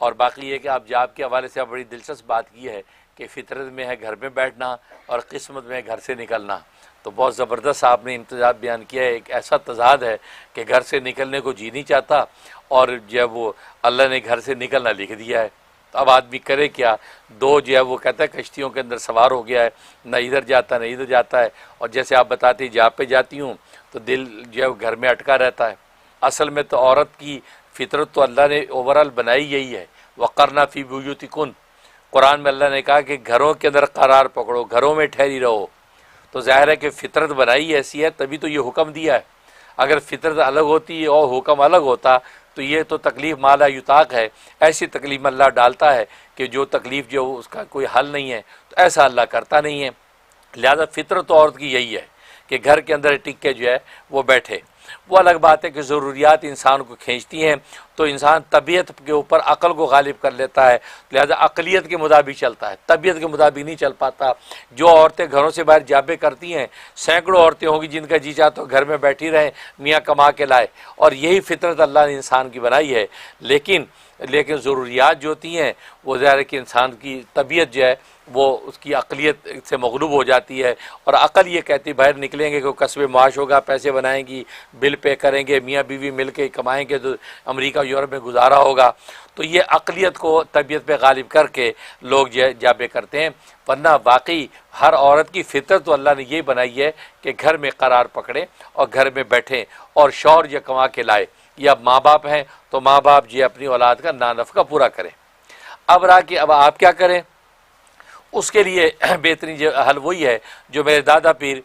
اور باقی یہ کہ آپ جاب کے حوالے سے بڑی دلچسپ بات کی ہے کہ فطرت میں ہے گھر میں بیٹھنا اور قسمت میں ہے گھر سے نکلنا. تو بہت زبردست آپ نے امتزاج بیان کیا ہے. ایک ایسا تضاد ہے کہ گھر سے نکلنے کو جی نہیں چاہتا اور جو ہے وہ اللہ نے گھر سے نکلنا لکھ دیا ہے. تو اب آدمی کرے کیا؟ دو جو ہے وہ کہتا ہے کشتیوں کے اندر سوار ہو گیا ہے، نہ ادھر جاتا نہ ادھر جاتا ہے. اور جیسے آپ بتاتی جاب پہ جاتی ہوں تو دل جو ہے وہ گھر میں اٹکا رہتا ہے. اصل میں تو عورت کی فطرت تو اللہ نے اوورال بنائی یہی ہے، وقرنا فی بیوتکن. قرآن میں اللہ نے کہا کہ گھروں کے اندر قرار پکڑو، گھروں میں ٹھہری رہو. تو ظاہر ہے کہ فطرت بنائی ایسی ہے تبھی تو یہ حکم دیا ہے. اگر فطرت الگ ہوتی اور حکم الگ ہوتا تو یہ تو تکلیف مالا یطاق ہے. ایسی تکلیف اللہ ڈالتا ہے کہ جو تکلیف جو اس کا کوئی حل نہیں ہے، تو ایسا اللہ کرتا نہیں ہے. لہذا فطرت عورت کی یہی ہے کہ گھر کے اندر ٹک کے جو ہے وہ بیٹھے. وہ الگ بات ہے کہ ضروریات انسان کو کھینچتی ہیں تو انسان طبیعت کے اوپر عقل کو غالب کر لیتا ہے. لہذا عقلیت کے مطابق چلتا ہے، طبیعت کے مطابق نہیں چل پاتا. جو عورتیں گھروں سے باہر جابے کرتی ہیں، سینکڑوں عورتیں ہوں گی جن کا جی چاہتا تو گھر میں بیٹھی رہیں، میاں کما کے لائے. اور یہی فطرت اللہ نے انسان کی بنائی ہے. لیکن ضروریات جو ہوتی ہیں وہ ظاہر ہے کہ انسان کی طبیعت جو ہے وہ اس کی عقلیت سے مغلوب ہو جاتی ہے. اور عقل یہ کہتی باہر نکلیں گے کہ کسب معاش ہوگا، پیسے بنائیں گی، بل پے کریں گے، میاں بیوی مل کے کمائیں گے تو امریکہ یورپ میں گزارا ہوگا. تو یہ عقلیت کو طبیعت پہ غالب کر کے لوگ جابے کرتے ہیں. ورنہ واقعی ہر عورت کی فطرت تو اللہ نے یہ بنائی ہے کہ گھر میں قرار پکڑے اور گھر میں بیٹھیں اور شوہر جو کما کے لائے. یا ماں باپ ہیں تو ماں باپ جو اپنی اولاد کا نانفقہ پورا کریں. اب رہا کہ اب آپ کیا کریں؟ اس کے لیے بہترین حل وہی ہے جو میرے دادا پیر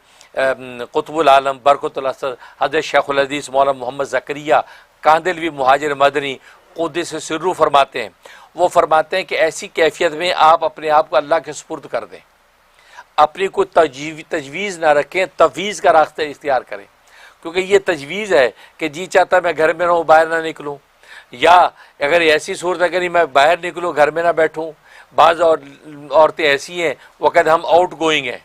قطب العالم برکت الاسد حضرت شیخ الحدیث مولانا محمد زکریا کاندلوی مہاجر مدنی قدس سرو فرماتے ہیں. وہ فرماتے ہیں کہ ایسی کیفیت میں آپ اپنے آپ کو اللہ کے سپرد کر دیں، اپنی کوئی تجویز نہ رکھیں، تفویض کا راستہ اختیار کریں. کیونکہ یہ تجویز ہے کہ جی چاہتا میں گھر میں رہوں باہر نہ نکلوں، یا اگر ایسی صورت ہے کہ نہیں میں باہر نکلوں گھر میں نہ بیٹھوں. بعض عورتیں ایسی ہیں وہ کہتے ہیں ہم آؤٹ گوئنگ ہیں،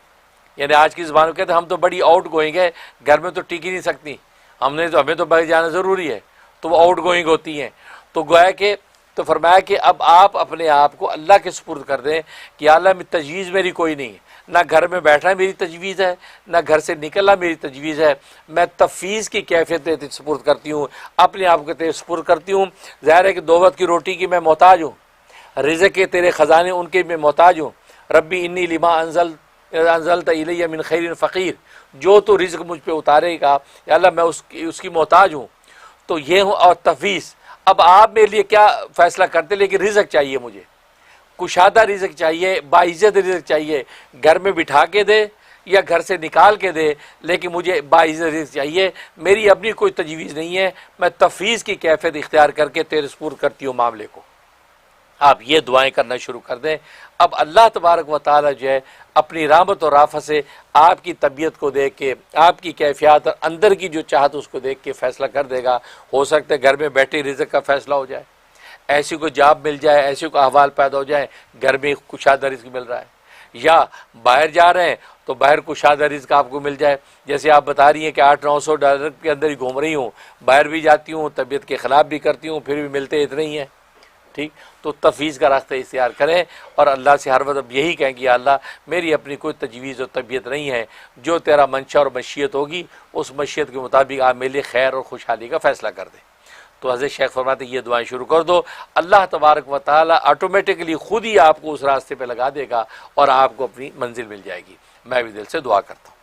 یعنی آج کی زبان میں کہتے ہیں ہم تو بڑی آؤٹ گوئنگ ہے، گھر میں تو ٹک ہی نہیں سکتی، ہمیں تو باہر جانا ضروری ہے. تو وہ آؤٹ گوئنگ ہوتی ہیں. تو گویا کہ تو فرمایا کہ اب آپ اپنے آپ کو اللہ کے سپرد کر دیں کہ اللہ میں تجویز میری کوئی نہیں ہے، نہ گھر میں بیٹھنا میری تجویز ہے، نہ گھر سے نکلنا میری تجویز ہے. میں تفویض کی کیفیت سپرد کرتی ہوں، اپنے آپ کو سپرد کرتی ہوں. ظاہر ہے کہ دو وقت کی روٹی کی میں محتاج ہوں، رزق کے تیرے خزانے ان کے میں محتاج ہوں. ربی انی لما انزلت الی من خیر فقیر. جو تو رزق مجھ پہ اتارے گا یا اللہ میں اس کی محتاج ہوں. تو یہ ہوں. اور تفویض اب آپ میرے لیے کیا فیصلہ کرتے، لیکن رزق چاہیے مجھے، کشادہ رزق چاہیے، باعزت رزق چاہیے. گھر میں بٹھا کے دے یا گھر سے نکال کے دے، لیکن مجھے باعزت رزق چاہیے. میری اپنی کوئی تجویز نہیں ہے، میں تفویض کی کیفیت اختیار کر کے تیرے سپرد کرتی ہوں معاملے کو. آپ یہ دعائیں کرنا شروع کر دیں. اب اللہ تبارک و تعالی جو ہے اپنی رحمت اور رافت سے آپ کی طبیعت کو دیکھ کے، آپ کی کیفیات اور اندر کی جو چاہت اس کو دیکھ کے فیصلہ کر دے گا. ہو سکتا ہے گھر میں بیٹھے رزق کا فیصلہ ہو جائے، ایسی کوئی جاب مل جائے، ایسی کوئی احوال پیدا ہو جائے گھر میں کشادہ رزق مل رہا ہے، یا باہر جا رہے ہیں تو باہر کشادہ رزق آپ کو مل جائے. جیسے آپ بتا رہی ہیں کہ $800-900 کے اندر ہی گھوم رہی ہوں، باہر بھی جاتی ہوں، طبیعت کے خلاف بھی کرتی ہوں، پھر بھی ملتے اتنے ہی ہیں. ٹھیک، تو تفویض کا راستہ اختیار کریں اور اللہ سے ہر وقت یہی کہیں کہ اللہ میری اپنی کوئی تجویز اور طبیعت نہیں ہے، جو تیرا منشا اور مشیت ہوگی اس مشیت کے مطابق آپ میرے لیے خیر اور خوشحالی کا فیصلہ کر دیں. تو حضرت شیخ فرماتے ہیں یہ دعائیں شروع کر دو، اللہ تبارک و تعالی آٹومیٹکلی خود ہی آپ کو اس راستے پہ لگا دے گا اور آپ کو اپنی منزل مل جائے گی. میں بھی دل سے دعا کرتا ہوں.